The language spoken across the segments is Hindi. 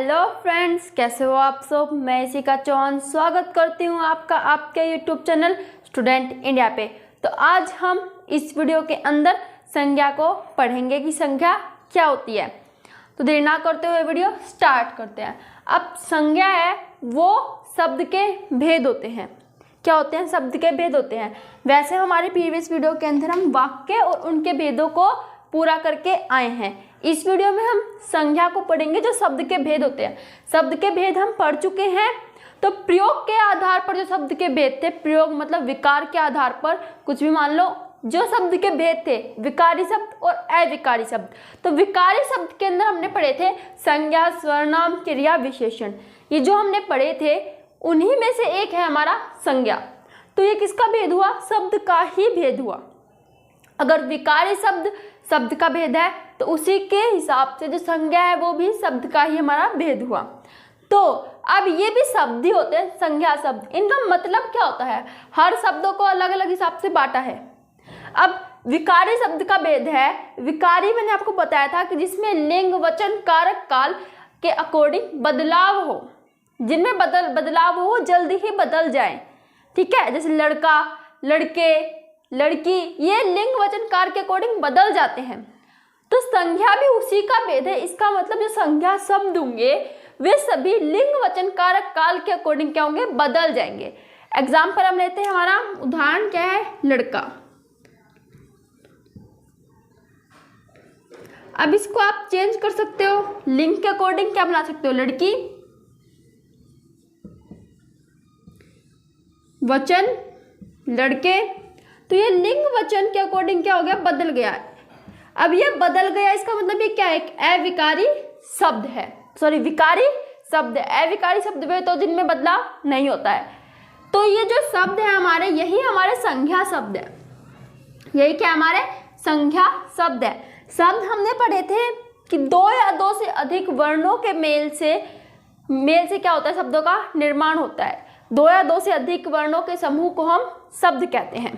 हेलो फ्रेंड्स, कैसे हो आप सब। मैं इशिका चौहान स्वागत करती हूँ आपका आपके यूट्यूब चैनल स्टूडेंट इंडिया पे। तो आज हम इस वीडियो के अंदर संज्ञा को पढ़ेंगे कि संज्ञा क्या होती है। तो देर ना करते हुए वीडियो स्टार्ट करते हैं। अब संज्ञा है वो शब्द के भेद होते हैं। क्या होते हैं? शब्द के भेद होते हैं। वैसे हमारे प्रीवियस वीडियो के अंदर हम वाक्य और उनके भेदों को पूरा करके आए हैं। इस वीडियो में हम संज्ञा को पढ़ेंगे जो शब्द के भेद होते हैं। शब्द के भेद हम पढ़ चुके हैं। तो प्रयोग के आधार पर जो शब्द के भेद थे, प्रयोग मतलब विकार के आधार पर कुछ भी मान लो, जो शब्द के भेद थे विकारी शब्द और अविकारी शब्द। तो विकारी शब्द के अंदर हमने पढ़े थे संज्ञा, सर्वनाम, क्रिया, विशेषण। ये जो हमने पढ़े थे उन्हीं में से एक है हमारा संज्ञा। तो ये किसका भेद हुआ? शब्द का ही भेद हुआ। अगर विकारी शब्द का भेद है तो उसी के हिसाब से जो संज्ञा है वो भी शब्द का ही हमारा भेद हुआ। तो अब ये भी शब्द ही होते हैं, संज्ञा शब्द। इनका मतलब क्या होता है? हर शब्दों को अलग अलग हिसाब से बांटा है। अब विकारी शब्द का भेद है। विकारी मैंने आपको बताया था कि जिसमें लिंग, वचन, कारक, काल के अकॉर्डिंग बदलाव हो, जिनमें बदलाव हो जल्दी ही बदल जाए। ठीक है, जैसे लड़का, लड़के, लड़की, ये लिंग, वचन, कार के अकॉर्डिंग बदल जाते हैं। तो संज्ञा भी उसी का भेद है। इसका मतलब जो संज्ञा शब्द होंगे वे सभी लिंग, वचन, कारक, काल के अकॉर्डिंग क्या होंगे? बदल जाएंगे। एग्जाम्पल हम लेते हैं, हमारा उदाहरण क्या है? लड़का। अब इसको आप चेंज कर सकते हो, लिंग के अकॉर्डिंग क्या बना सकते हो? लड़की, वचन, लड़के। तो ये लिंग वचन के अकॉर्डिंग क्या हो गया? बदल गया। अब ये बदल गया, इसका मतलब ये क्या है? एक अविकारी शब्द है, सॉरी विकारी शब्द है। अविकारी शब्द में तो जिनमें बदलाव नहीं होता है। तो ये जो शब्द है हमारे, यही हमारे संज्ञा शब्द है। यही क्या हमारे संज्ञा शब्द है। शब्द हमने पढ़े थे कि दो या दो से अधिक वर्णों के मेल से क्या होता है? शब्दों का निर्माण होता है। दो या दो से अधिक वर्णों के समूह को हम शब्द कहते हैं।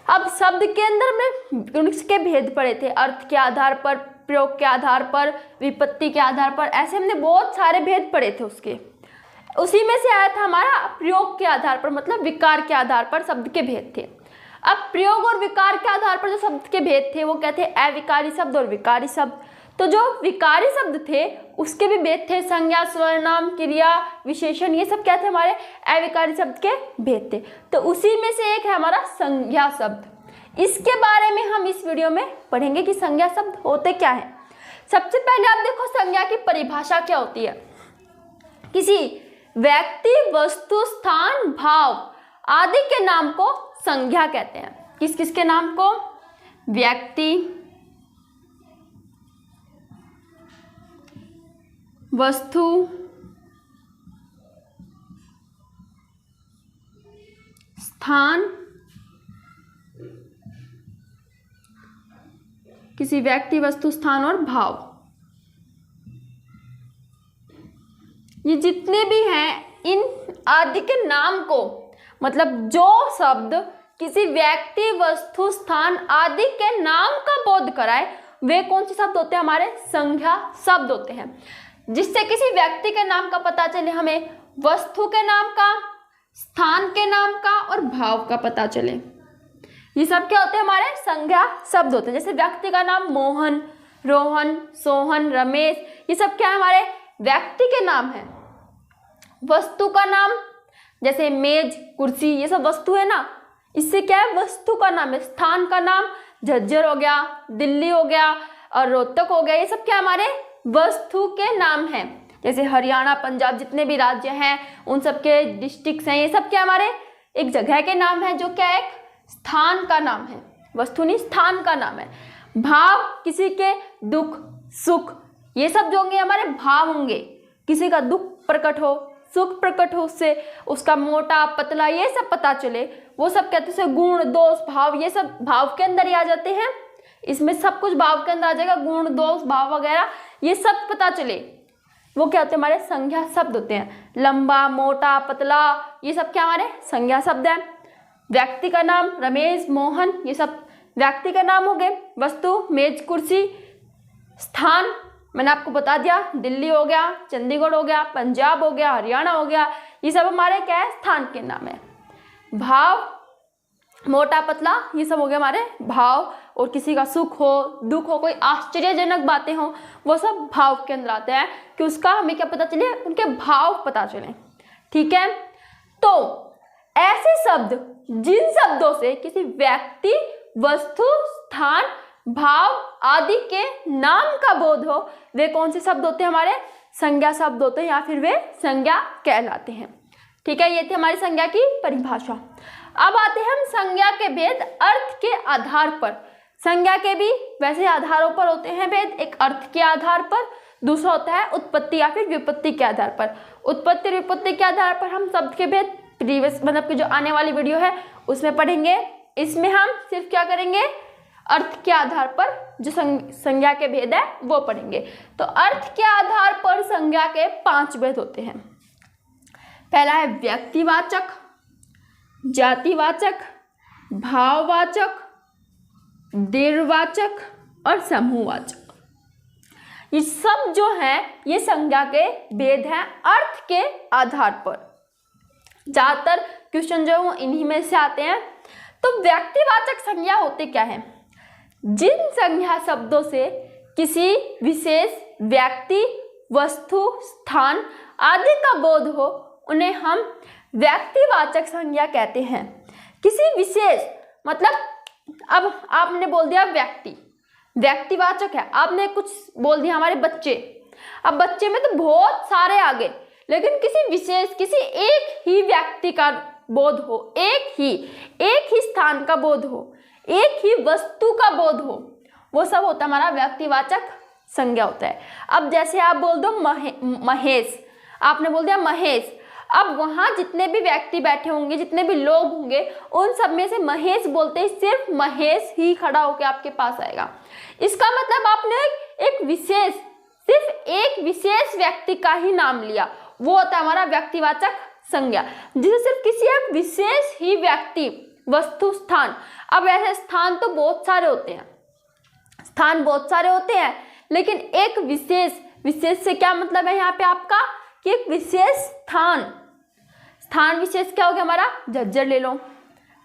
अब शब्द के अंदर हमने उसके भेद पढ़े थे, अर्थ के आधार पर, प्रयोग के आधार पर, विपत्ति के आधार पर, ऐसे हमने बहुत सारे भेद पढ़े थे उसके। उसी में से आया था हमारा प्रयोग के आधार पर, मतलब विकार के आधार पर शब्द के भेद थे। अब प्रयोग और विकार के आधार पर जो शब्द के भेद थे वो क्या थे? अविकारी शब्द और विकारी शब्द। तो जो विकारी शब्द थे उसके भी भेद थे, संज्ञा, सर्वनाम, क्रिया, विशेषण, ये सब क्या थे? हमारे अविकारी शब्द के भेद थे। तो उसी में से एक है हमारा संज्ञा शब्द। इसके बारे में हम इस वीडियो में पढ़ेंगे कि संज्ञा शब्द होते क्या है। सबसे पहले आप देखो संज्ञा की परिभाषा क्या होती है। किसी व्यक्ति, वस्तु, स्थान, भाव आदि के नाम को संज्ञा कहते हैं। किस किस के नाम को? व्यक्ति, वस्तु, स्थान, किसी व्यक्ति, वस्तु, स्थान और भाव, ये जितने भी हैं इन आदि के नाम को, मतलब जो शब्द किसी व्यक्ति, वस्तु, स्थान आदि के नाम का बोध कराए वे कौन से शब्द होते हैं? हमारे संज्ञा शब्द होते हैं। जिससे किसी व्यक्ति के नाम का पता चले हमें, वस्तु के नाम का, स्थान के नाम का और भाव का पता चले, ये सब क्या होते हैं? हमारे संज्ञा शब्द होते हैं। जैसे व्यक्ति का नाम मोहन, रोहन, सोहन, रमेश, ये सब क्या है? हमारे व्यक्ति के नाम है। वस्तु का नाम जैसे मेज, कुर्सी, ये सब वस्तु है ना, इससे क्या है? वस्तु का नाम है। स्थान का नाम झज्जर हो गया, दिल्ली हो गया और रोहतक हो गया, ये सब क्या हमारे वस्तु के नाम हैं। जैसे हरियाणा, पंजाब, जितने भी राज्य हैं उन सब के डिस्ट्रिक्ट्स हैं, ये सब क्या हमारे एक जगह के नाम है, जो क्या एक स्थान का नाम है। वस्तु नहीं, स्थान का नाम है। भाव किसी के दुख, सुख, ये सब जो होंगे हमारे भाव होंगे। किसी का दुख प्रकट हो, सुख प्रकट हो, उससे उसका मोटा, पतला, ये सब पता चले, वो सब कहते हैं गुण, दोष, भाव, ये सब भाव के अंदर ही आ जाते हैं। इसमें सब कुछ भाव के अंदर आ जाएगा, गुण, दोष, भाव वगैरह, ये सब पता चले, वो क्या होते हैं? हमारे संज्ञा शब्द होते हैं। लंबा, मोटा, पतला, ये सब क्या हमारे संज्ञा शब्द हैं। व्यक्ति का नाम रमेश, मोहन, ये सब व्यक्ति का नाम हो गए। वस्तु मेज, कुर्सी, स्थान मैंने आपको बता दिया, दिल्ली हो गया, चंडीगढ़ हो गया, पंजाब हो गया, हरियाणा हो गया, ये सब हमारे क्या है, स्थान के नाम है। भाव, मोटा पतला, ये सब हो गए हमारे भाव। और किसी का सुख हो, दुख हो, कोई आश्चर्यजनक बातें हो, वो सब भाव के अंदर आते हैं कि उसका हमें क्या पता चले, उनके भाव पता चले। ठीक है, तो ऐसे शब्द जिन शब्दों से किसी व्यक्ति, वस्तु, स्थान, भाव आदि के नाम का बोध हो, वे कौन से शब्द होते हैं, हमारे संज्ञा शब्द होते हैं, या फिर वे संज्ञा कहलाते हैं। ठीक है, ये थी हमारी संज्ञा की परिभाषा। अब आते हैं हम संज्ञा के भेद अर्थ के आधार पर। संज्ञा के भी वैसे आधारों पर होते हैं भेद, एक अर्थ के आधार पर, दूसरा होता है उत्पत्ति या फिर व्युत्पत्ति के आधार पर। उत्पत्ति और व्युत्पत्ति के आधार पर हम शब्द के भेद प्रीवियस मतलब कि जो आने वाली वीडियो है उसमें पढ़ेंगे। इसमें हम सिर्फ क्या करेंगे, अर्थ के आधार पर जो संज्ञा के भेद है वो पढ़ेंगे। तो अर्थ के आधार पर संज्ञा के 5 भेद होते हैं। पहला है व्यक्तिवाचक, जातिवाचक, भाववाचक, देर्वाचक और समूहवाचक। ये सब जो है ये संज्ञा के भेद हैं अर्थ के आधार पर। ज्यादातर क्वेश्चन जो वो इन्हीं में से आते हैं। तो व्यक्तिवाचक संज्ञा होते क्या है, जिन संज्ञा शब्दों से किसी विशेष व्यक्ति, वस्तु, स्थान आदि का बोध हो उन्हें हम व्यक्तिवाचक संज्ञा कहते हैं। किसी विशेष मतलब अब आपने बोल दिया व्यक्ति, व्यक्तिवाचक है। आपने कुछ बोल दिया हमारे बच्चे, अब बच्चे में तो बहुत सारे आ गए, लेकिन किसी विशेष, किसी एक ही व्यक्ति का बोध हो, एक ही स्थान का बोध हो, एक ही वस्तु का बोध हो, वो सब होता है हमारा व्यक्तिवाचक संज्ञा होता है। अब जैसे आप बोल दो महेश, आपने बोल दिया महेश, अब वहां जितने भी व्यक्ति बैठे होंगे, जितने भी लोग होंगे, उन सब में से महेश बोलते ही सिर्फ महेश ही खड़ा होकर आपके पास आएगा। इसका मतलब आपने एक विशेष, सिर्फ एक विशेष व्यक्ति का ही नाम लिया, वो होता है हमारा व्यक्तिवाचक संज्ञा, जिसे सिर्फ किसी एक विशेष ही व्यक्ति, वस्तु, स्थान। अब ऐसे स्थान तो बहुत सारे होते हैं, स्थान बहुत सारे होते हैं, लेकिन एक विशेष, विशेष से क्या मतलब है यहाँ पे आपका कि एक विशेष स्थान, स्थान विशेष क्या हो गया हमारा, झज्जर ले लो,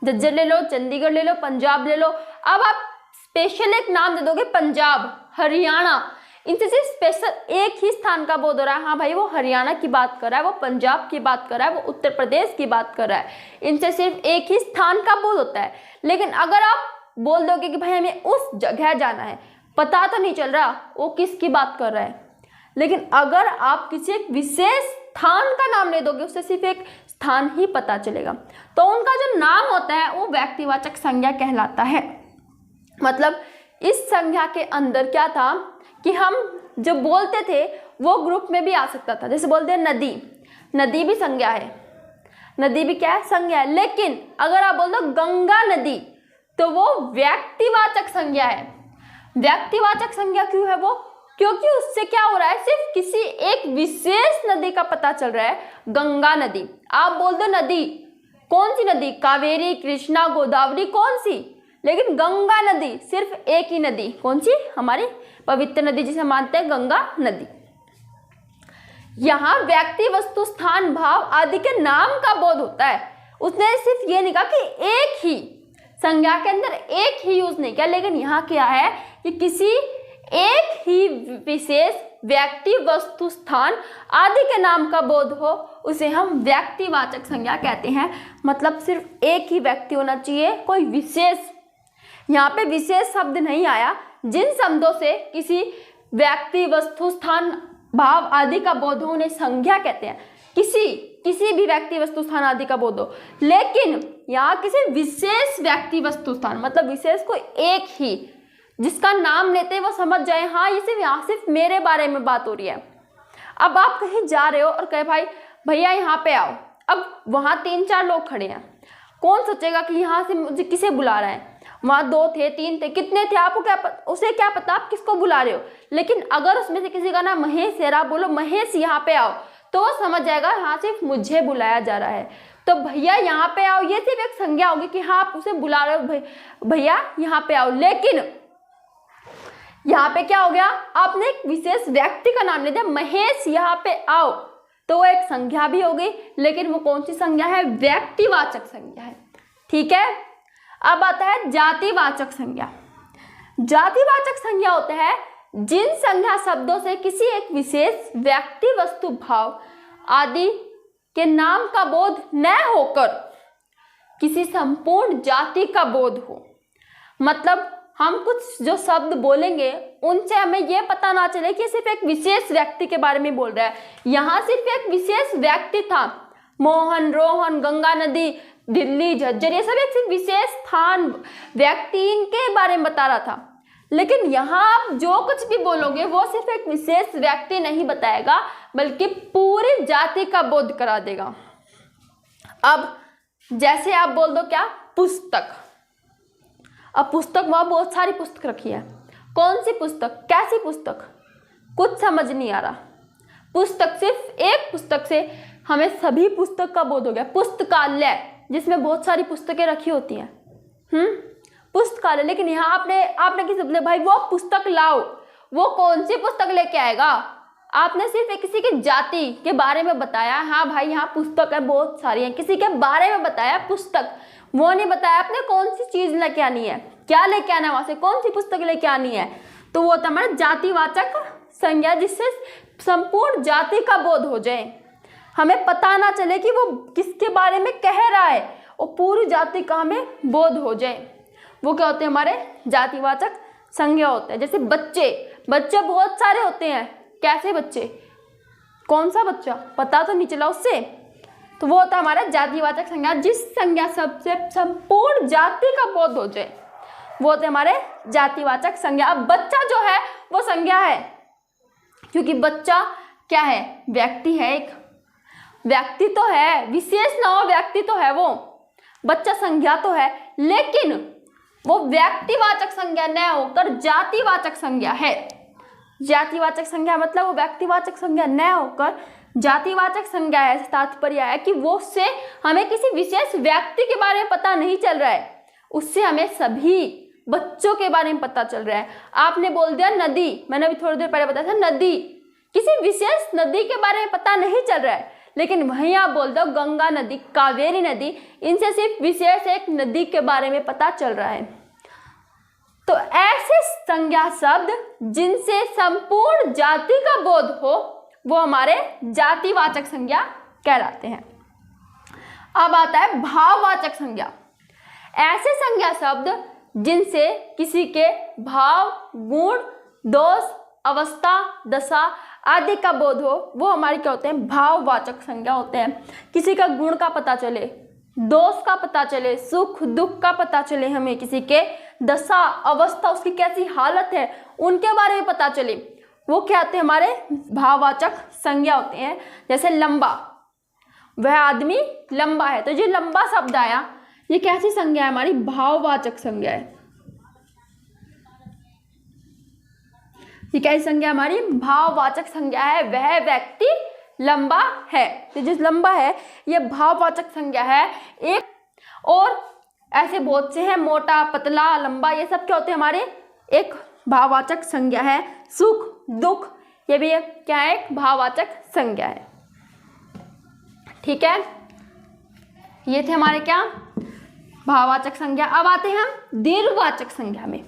झज्जर ले लो, चंडीगढ़ ले लो, पंजाब ले लो। अब आप स्पेशल एक नाम दे दोगे पंजाब, हरियाणा, इनसे सिर्फ स्पेशल एक ही स्थान का बोध हो रहा है, हाँ भाई वो हरियाणा की बात कर रहा है, वो पंजाब की बात कर रहा है, वो उत्तर प्रदेश की बात कर रहा है, इनसे सिर्फ एक ही स्थान का बोध होता है। लेकिन अगर आप बोल दोगे कि भाई हमें उस जगह जाना है, पता तो नहीं चल रहा वो किसकी बात कर रहा है, लेकिन अगर आप किसी एक विशेष स्थान का नाम ले दोगे, उससे सिर्फ एक स्थान ही पता चलेगा, तो उनका जो नाम होता है वो व्यक्तिवाचक संज्ञा कहलाता है। मतलब इस संज्ञा के अंदर क्या था कि हम जो बोलते थे वो ग्रुप में भी आ सकता था। जैसे बोलते हैं नदी, नदी भी संज्ञा है, नदी भी क्या है, संज्ञा है। लेकिन अगर आप बोल दो गंगा नदी, तो वो व्यक्तिवाचक संज्ञा है। व्यक्तिवाचक संज्ञा क्यों है वो, क्योंकि उससे क्या हो रहा है, सिर्फ किसी एक विशेष नदी का पता चल रहा है, गंगा नदी। आप बोल दो नदी, कौन सी नदी, कावेरी, कृष्णा, गोदावरी, कौन सी, लेकिन गंगा नदी सिर्फ एक ही नदी, कौन सी, हमारी पवित्र नदी जिसे मानते हैं गंगा नदी। यहाँ व्यक्ति, वस्तु, स्थान, भाव आदि के नाम का बोध होता है। उसने सिर्फ ये नहीं कहा कि एक ही, संज्ञा के अंदर एक ही यूज नहीं किया, लेकिन यहाँ क्या है कि किसी एक ही विशेष व्यक्ति, वस्तु, स्थान आदि के नाम का बोध हो, उसे हम व्यक्तिवाचक संज्ञा कहते हैं। मतलब सिर्फ एक ही व्यक्ति होना चाहिए, कोई विशेष, यहाँ पे विशेष शब्द नहीं आया। जिन शब्दों से किसी व्यक्ति, वस्तु, स्थान, भाव आदि का बोध हो उन्हें संज्ञा कहते हैं। किसी भी व्यक्ति, वस्तु, स्थान आदि का बोध हो, लेकिन यहाँ किसी विशेष व्यक्ति, वस्तु, स्थान मतलब विशेष कोई एक ही, जिसका नाम लेते वो समझ जाए हाँ ये सिर्फ यहाँ सिर्फ मेरे बारे में बात हो रही है। अब आप कहीं जा रहे हो और कहे भाई भैया यहाँ पे आओ, अब वहाँ 3-4 लोग खड़े हैं, कौन सोचेगा कि यहाँ से मुझे किसे बुला रहा है, वहाँ 2 थे 3 थे, कितने थे आपको क्या उसे क्या पता आप किसको बुला रहे हो। लेकिन अगर उसमें से किसी का नाम महेश है, आप बोलो महेश यहाँ पे आओ, तो वो समझ जाएगा हाँ सिर्फ मुझे बुलाया जा रहा है, तो भैया यहाँ पे आओ ये सिर्फ एक संज्ञा होगी कि हाँ आप उसे बुला रहे हो, भैया यहाँ पे आओ। लेकिन यहाँ पे क्या हो गया, आपने एक विशेष व्यक्ति का नाम ले दिया, महेश यहाँ पे आओ, तो वो एक संज्ञा भी हो गई, लेकिन वो कौन सी संज्ञा है, व्यक्तिवाचक संज्ञा है। ठीक है, अब आता है जातिवाचक संज्ञा। जातिवाचक संज्ञा होता है जिन संज्ञा शब्दों से किसी एक विशेष व्यक्ति, वस्तु, भाव आदि के नाम का बोध न होकर किसी संपूर्ण जाति का बोध हो। मतलब हम कुछ जो शब्द बोलेंगे उनसे हमें यह पता ना चले कि सिर्फ एक विशेष व्यक्ति के बारे में बोल रहा है। यहाँ सिर्फ एक विशेष व्यक्ति था, मोहन, रोहन, गंगा नदी, दिल्ली, झज्जर, ये सब एक विशेष स्थान, व्यक्ति, इनके बारे में बता रहा था। लेकिन यहाँ आप जो कुछ भी बोलोगे वो सिर्फ एक विशेष व्यक्ति नहीं बताएगा, बल्कि पूरी जाति का बोध करा देगा। अब जैसे आप बोल दो क्या, पुस्तक। अब पुस्तक, वहाँ बहुत सारी पुस्तक रखी है, कौन सी पुस्तक, कैसी पुस्तक, कुछ समझ नहीं आ रहा। पुस्तक, सिर्फ एक पुस्तक से हमें सभी पुस्तक का बोध हो गया। पुस्तकालय, जिसमें बहुत सारी पुस्तकें रखी होती हैं, पुस्तकालय। लेकिन यहाँ आपने किसी बोले भाई वो पुस्तक लाओ, वो कौन सी पुस्तक लेके आएगा, आपने सिर्फ किसी की जाति के बारे में बताया, हाँ भाई यहाँ पुस्तक है, बहुत सारी है, किसी के बारे में बताया पुस्तक, वो नहीं बताया आपने कौन सी चीज लेके आनी है, क्या लेके आना है, वहां से कौन सी पुस्तक लेके आनी है। तो वो होता है हमारा जातिवाचक संज्ञा, जिससे संपूर्ण जाति का बोध हो जाए, हमें पता ना चले कि वो किसके बारे में कह रहा है, और पूरी जाति का हमें बोध हो जाए। वो क्या होते हैं, हमारे जातिवाचक संज्ञा होते हैं। जैसे बच्चे, बच्चे बहुत सारे होते हैं, कैसे बच्चे, कौन सा बच्चा, पता तो नहीं चला उससे, तो वो होता है हमारा जातिवाचक संज्ञा, जिस संज्ञा सबसे संपूर्ण जाति का बोध हो जाए, वो होते हैं हमारे जातिवाचक संज्ञा। अब बच्चा जो है वो संज्ञा है, क्योंकि बच्चा क्या है, व्यक्ति है, एक व्यक्ति तो है, विशेष ना हो व्यक्ति तो है, वो बच्चा संज्ञा तो है, लेकिन वो व्यक्तिवाचक संज्ञा न होकर जातिवाचक संज्ञा है। जातिवाचक संज्ञा मतलब वो व्यक्तिवाचक संज्ञा न होकर जातिवाचक संज्ञा है। तात्पर्य है कि वो उससे हमें किसी विशेष व्यक्ति के बारे में पता नहीं चल रहा है, उससे हमें सभी बच्चों के बारे में पता चल रहा है। आपने बोल दिया नदी, मैंने अभी थोड़ी देर पहले बताया था नदी, किसी विशेष नदी के बारे में पता नहीं चल रहा है, लेकिन वहीं आप बोल दो गंगा नदी, कावेरी नदी, इनसे सिर्फ विशेष एक नदी के बारे में पता चल रहा है। तो ऐसे संज्ञा शब्द जिनसे संपूर्ण जाति का बोध हो, वो हमारे जातिवाचक संज्ञा कहलाते हैं। अब आता है भाववाचक संज्ञा। ऐसे संज्ञा शब्द जिनसे किसी के भाव, गुण, दोष, अवस्था, दशा आदि का बोध हो, वो हमारे क्या होते हैं, भाववाचक संज्ञा होते हैं। किसी का गुण का पता चले, दोष का पता चले, सुख दुख का पता चले, हमें किसी के दशा, अवस्था, उसकी कैसी हालत है, उनके बारे में पता चले, वो क्या होते हैं, हमारे भाववाचक संज्ञा होते हैं। जैसे लंबा, वह आदमी लंबा है, तो जो लंबा शब्द आया, ये कैसी संज्ञा है, हमारी भाववाचक संज्ञा है। ये कैसी संज्ञा, हमारी भाववाचक संज्ञा है। वह व्यक्ति लंबा है, तो जिस लंबा है ये भाववाचक संज्ञा है। एक और ऐसे बहुत से हैं, मोटा, पतला, लंबा, ये सब क्या होते हैं, हमारे एक भाववाचक संज्ञा है। सुख दुख, ये भी क्या है, एक भाववाचक संज्ञा है। ठीक है, ये थे हमारे क्या, भाववाचक संज्ञा। अब आते हैं हम दीर्घवाचक संज्ञा में।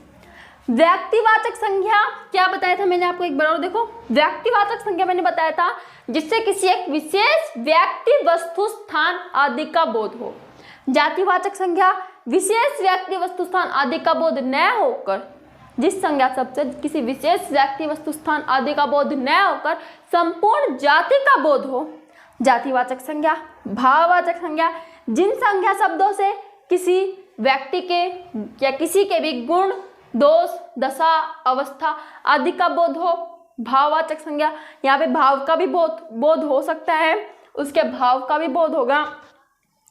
व्यक्तिवाचक संज्ञा क्या बताया था मैंने आपको, एक बार और देखो। व्यक्तिवाचक संज्ञा मैंने बताया था जिससे किसी एक विशेष व्यक्ति, वस्तु, स्थान आदि का बोध हो। जातिवाचक संज्ञा विशेष व्यक्ति, वस्तु, स्थान आदि का बोध न होकर, जिस संज्ञा शब्द से किसी विशेष व्यक्ति, वस्तु, स्थान आदि का बोध न होकर संपूर्ण जाति का बोध हो, जातिवाचक संज्ञा। भाववाचक संज्ञा जिन संज्ञा शब्दों से किसी व्यक्ति के या किसी के भी गुण, दोष, दशा, अवस्था आदि का बोध हो, भाववाचक संज्ञा। यहाँ पे भाव का भी बोध हो सकता है, उसके भाव का भी बोध होगा।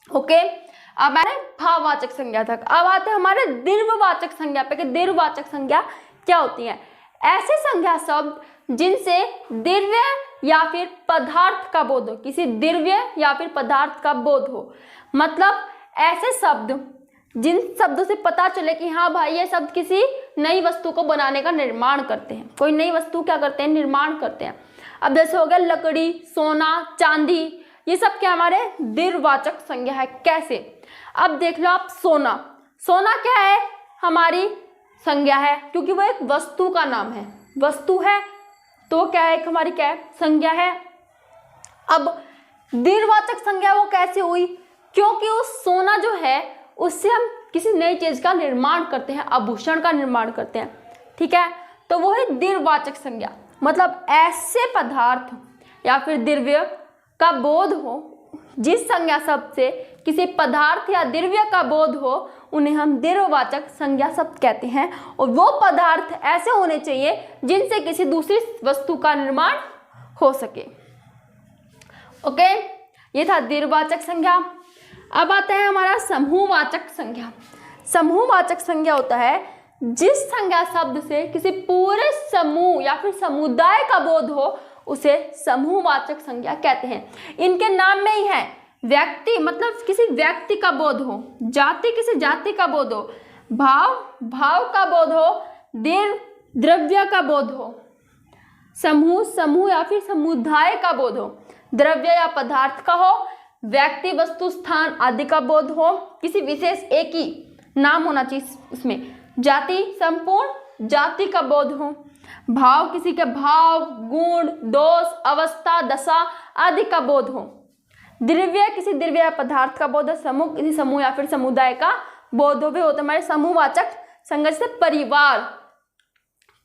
ओके, अब हमारे भाववाचक संज्ञा तक। अब आते हैं हमारे दीर्घवाचक संज्ञा पे कि दीर्घवाचक संज्ञा क्या होती है। ऐसे संज्ञा शब्द जिनसे द्रव्य या फिर पदार्थ का बोध हो, किसी द्रव्य या फिर पदार्थ का बोध हो। मतलब ऐसे शब्द जिन शब्दों से पता चले कि हाँ भाई ये शब्द किसी नई वस्तु को बनाने का निर्माण करते हैं। कोई नई वस्तु क्या करते हैं, निर्माण करते हैं। अब जैसे हो गया लकड़ी, सोना, चांदी, ये सब क्या हमारे दीर्घवाचक संज्ञा है। कैसे, अब देख लो आप, सोना, सोना क्या है, हमारी संज्ञा है, क्योंकि वो एक वस्तु का नाम है, वस्तु है तो क्या है, एक हमारी क्या है, संज्ञा है। अब दीर्घवाचक संज्ञा वो कैसे हुई, क्योंकि उस सोना जो है उससे हम किसी नई चीज का निर्माण करते हैं, आभूषण का निर्माण करते हैं, ठीक है, तो वो है दीर्घवाचक संज्ञा। मतलब ऐसे पदार्थ या फिर द्रव्य का बोध हो, जिस संज्ञा शब्द से किसी पदार्थ या द्रव्य का बोध हो, उन्हें हम दीर्घवाचक संज्ञा शब्द कहते हैं। और वो पदार्थ ऐसे होने चाहिए जिनसे किसी दूसरी वस्तु का निर्माण हो सके। ओके, ये था दीर्घवाचक संज्ञा। अब आता है हमारा समूहवाचक संज्ञा। समूहवाचक संज्ञा होता है जिस संज्ञा शब्द से किसी पूरे समूह या फिर समुदाय का बोध हो, उसे समूहवाचक संज्ञा कहते हैं। इनके नाम में ही है, व्यक्ति मतलब किसी व्यक्ति का बोध हो, जाति किसी जाति का बोध हो, भाव का बोध हो, द्रव्य का बोध हो, समूह या फिर समुदाय का बोध हो, द्रव्य या पदार्थ का हो, व्यक्ति, वस्तु, स्थान आदि का बोध हो, किसी विशेष एक ही नाम होना चाहिए उसमें, जाति, संपूर्ण जाति का बोध हो, भाव किसी के भाव, गुण, दोष, अवस्था, दशा आदि का बोध हो, द्रव्य किसी द्रव्य या पदार्थ का बोध हो, समूह किसी समूह या फिर समुदाय का बोध हो। वे होते हमारे समूहवाचक संज्ञा से परिवार,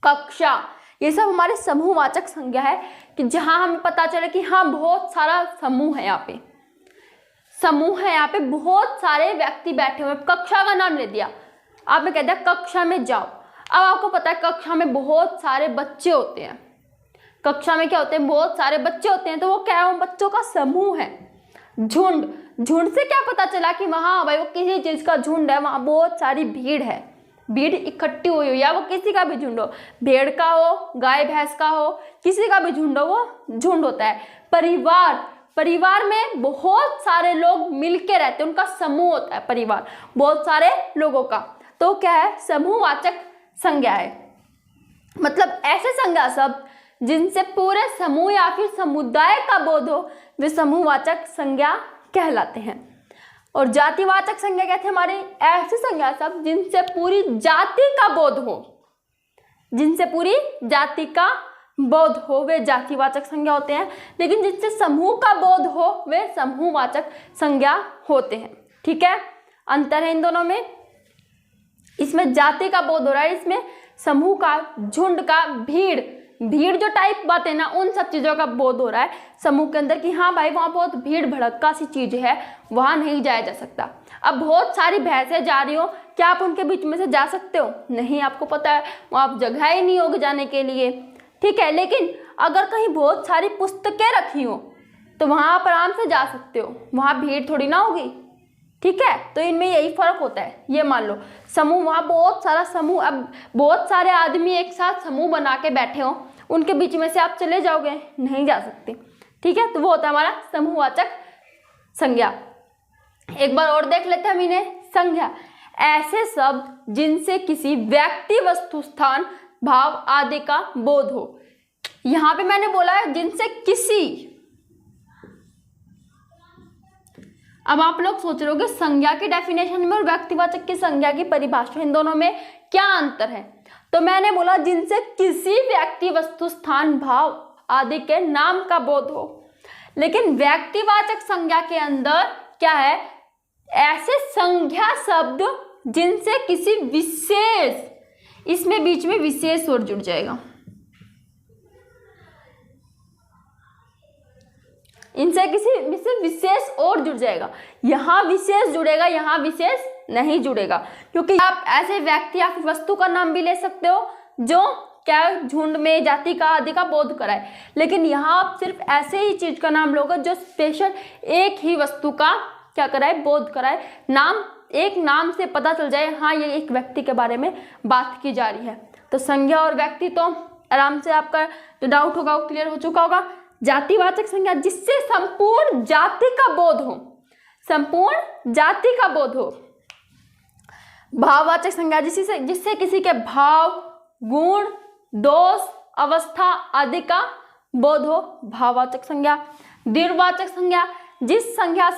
कक्षा, ये सब हमारे समूहवाचक संज्ञा है कि जहां हमें पता चले कि हाँ बहुत सारा समूह है, यहाँ पे समूह है, यहाँ पे बहुत सारे व्यक्ति बैठे हुए। कक्षा का नाम ले दिया, आपने कह दिया कक्षा में जाओ। अब आपको पता है कक्षा में बहुत सारे बच्चे होते हैं, कक्षा में क्या होते हैं, बहुत सारे बच्चे होते हैं, तो वो क्या है, वो बच्चों का समूह है, झुंड। झुंड से क्या पता चला कि वहाँ भाई वो किसी चीज का झुंड है, वहाँ बहुत सारी भीड़ है, भीड़ इकट्ठी हुई हो, या वो किसी का भी झुंड हो, भेड़ का हो, गाय भैंस का हो, किसी का भी झुंड हो, वो झुंड होता है। परिवार, परिवार में बहुत सारे लोग मिलके रहते हैं, उनका समूह होता है परिवार, बहुत सारे लोगों का, तो क्या है, समूहवाचक संज्ञा है। मतलब ऐसे संज्ञा शब्द जिनसे पूरे समूह या फिर समुदाय का बोध हो, वे समूहवाचक संज्ञा कहलाते हैं। और जातिवाचक संज्ञा कहते हैं हमारे ऐसे संज्ञा शब्द जिनसे पूरी जाति का बोध हो, जिनसे पूरी जाति का बोध हो, वे जातिवाचक संज्ञा होते हैं। लेकिन जिनसे समूह का बोध हो, वे समूहवाचक संज्ञा होते हैं। ठीक है, अंतर है इन दोनों में। इसमें जाति का बोध हो रहा है, इसमें समूह का, झुंड का, भीड़ जो टाइप बात है ना, उन सब चीजों का बोध हो रहा है समूह के अंदर कि हाँ भाई वहाँ बहुत भीड़ भड़का सी चीज है, वहाँ नहीं जाया जा सकता। अब बहुत सारी भैंसें जा रही हो, क्या आप उनके बीच में से जा सकते हो? नहीं, आपको पता है वहाँ जगह ही नहीं होगी जाने के लिए। ठीक है, लेकिन अगर कहीं बहुत सारी पुस्तकें रखी हो तो वहाँ आप आराम से जा सकते हो, वहाँ भीड़ थोड़ी ना होगी। ठीक है, तो इनमें यही फर्क होता है। ये मान लो समूह, वहाँ बहुत सारा समूह, अब बहुत सारे आदमी एक साथ समूह बना के बैठे हो, उनके बीच में से आप चले जाओगे? नहीं जा सकते। ठीक है, तो वो होता है हमारा समूहवाचक संज्ञा। एक बार और देख लेते हैं हम इन्हें। संज्ञा ऐसे शब्द जिनसे किसी व्यक्ति, वस्तु, स्थान, भाव आदि का बोध हो। यहाँ पे मैंने बोला है जिनसे किसी। अब आप लोग सोच रहे होंगे संज्ञा की डेफिनेशन में और व्यक्तिवाचक की संज्ञा की परिभाषा, इन दोनों में क्या अंतर है? तो मैंने बोला जिनसे किसी व्यक्ति, वस्तु, स्थान, भाव आदि के नाम का बोध हो। लेकिन व्यक्तिवाचक संज्ञा के अंदर क्या है? ऐसे संज्ञा शब्द जिनसे किसी विशेष, इसमें बीच में विशेष और जुड़ जाएगा, इनसे किसी विशेष और जुड़ जाएगा। यहाँ विशेष जुड़ेगा, यहाँ विशेष नहीं जुड़ेगा, क्योंकि आप ऐसे व्यक्ति या फिर वस्तु का नाम भी ले सकते हो जो क्या झुंड में जाति का आदि का बोध कराए। लेकिन यहाँ आप सिर्फ ऐसे ही चीज का नाम लोगे जो स्पेशल एक ही वस्तु का क्या कराए, बोध कराए। नाम, एक नाम से पता चल जाए हाँ ये एक व्यक्ति के बारे में बात की जा रही है। तो संज्ञा और व्यक्ति तो आराम से आपका जो डाउट होगा वो क्लियर हो चुका होगा। जातिवाचक संज्ञा जिससे संपूर्ण जाति का बोध हो, संपूर्ण जाति का बोध हो। भाववाचक संज्ञा जिससे किसी के भाव, गुण, दोष, अवस्था आदि का बोध हो, भाववाचक संज्ञा। द्रव्यवाचक संज्ञा जिस संज्ञा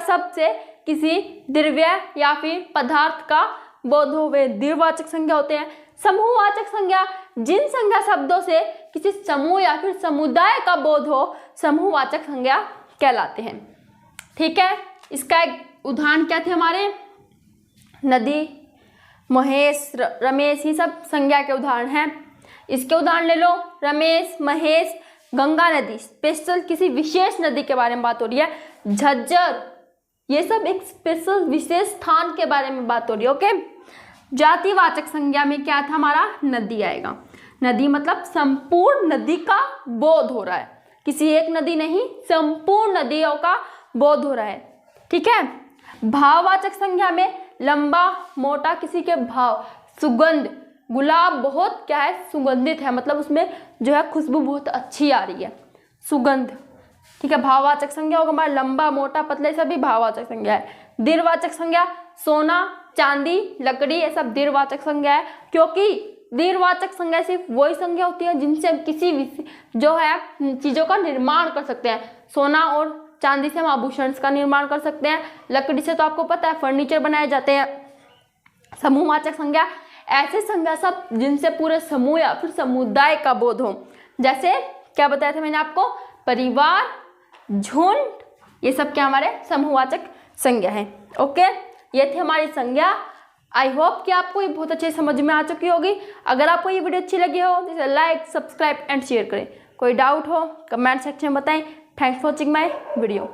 शब्द से किसी द्रव्य या फिर पदार्थ का बोध हो, वे द्रव्यवाचक संज्ञा होते हैं। समूहवाचक संज्ञा जिन संज्ञा शब्दों से किसी समूह या फिर समुदाय का बोध हो, समूहवाचक संज्ञा कहलाते हैं। ठीक है, इसका एक उदाहरण क्या थे हमारे, नदी, महेश, रमेश, ये सब संज्ञा के उदाहरण हैं। इसके उदाहरण ले लो, रमेश, महेश, गंगा नदी, स्पेशल किसी विशेष नदी के बारे में बात हो रही है। झज्जर, ये सब एक स्पेशल विशेष स्थान के बारे में बात हो रही है। ओके, जातिवाचक संज्ञा में क्या था हमारा, नदी आएगा। नदी मतलब संपूर्ण नदी का बोध हो रहा है, किसी एक नदी नहीं, संपूर्ण नदियों का बोध हो रहा है। ठीक है, भाववाचक संज्ञा में लंबा, मोटा, किसी के भाव, सुगंध, गुलाब बहुत क्या है, सुगंधित है, मतलब उसमें जो है खुशबू बहुत अच्छी आ रही है, सुगंध। ठीक है, भाववाचक संज्ञा होगा हमारा लंबा, मोटा, पतले, सभी भाववाचक संज्ञा है। द्रव्यवाचक संज्ञा सोना, चांदी, लकड़ी, ये सब द्रव्यवाचक संज्ञा है, क्योंकि द्रव्यवाचक संज्ञा सिर्फ वही संज्ञा होती है जिनसे हम किसी जो है चीज़ों का निर्माण कर सकते हैं। सोना और चांदी से हम आभूषण का निर्माण कर सकते हैं, लकड़ी से तो आपको पता है फर्नीचर बनाए जाते हैं। समूहवाचक संज्ञा ऐसे संज्ञा सब जिनसे पूरे समूह या फिर समुदाय का बोध हो, जैसे क्या बताया था मैंने आपको, परिवार, झुंड, ये सब क्या हमारे समूहवाचक संज्ञा है। ओके, ये थी हमारी संज्ञा। आई होप कि आपको ये बहुत अच्छे समझ में आ चुकी होगी। अगर आपको ये वीडियो अच्छी लगी हो तो इसे लाइक, सब्सक्राइब एंड शेयर करें। कोई डाउट हो कमेंट सेक्शन में बताएं। Thanks for watching my video.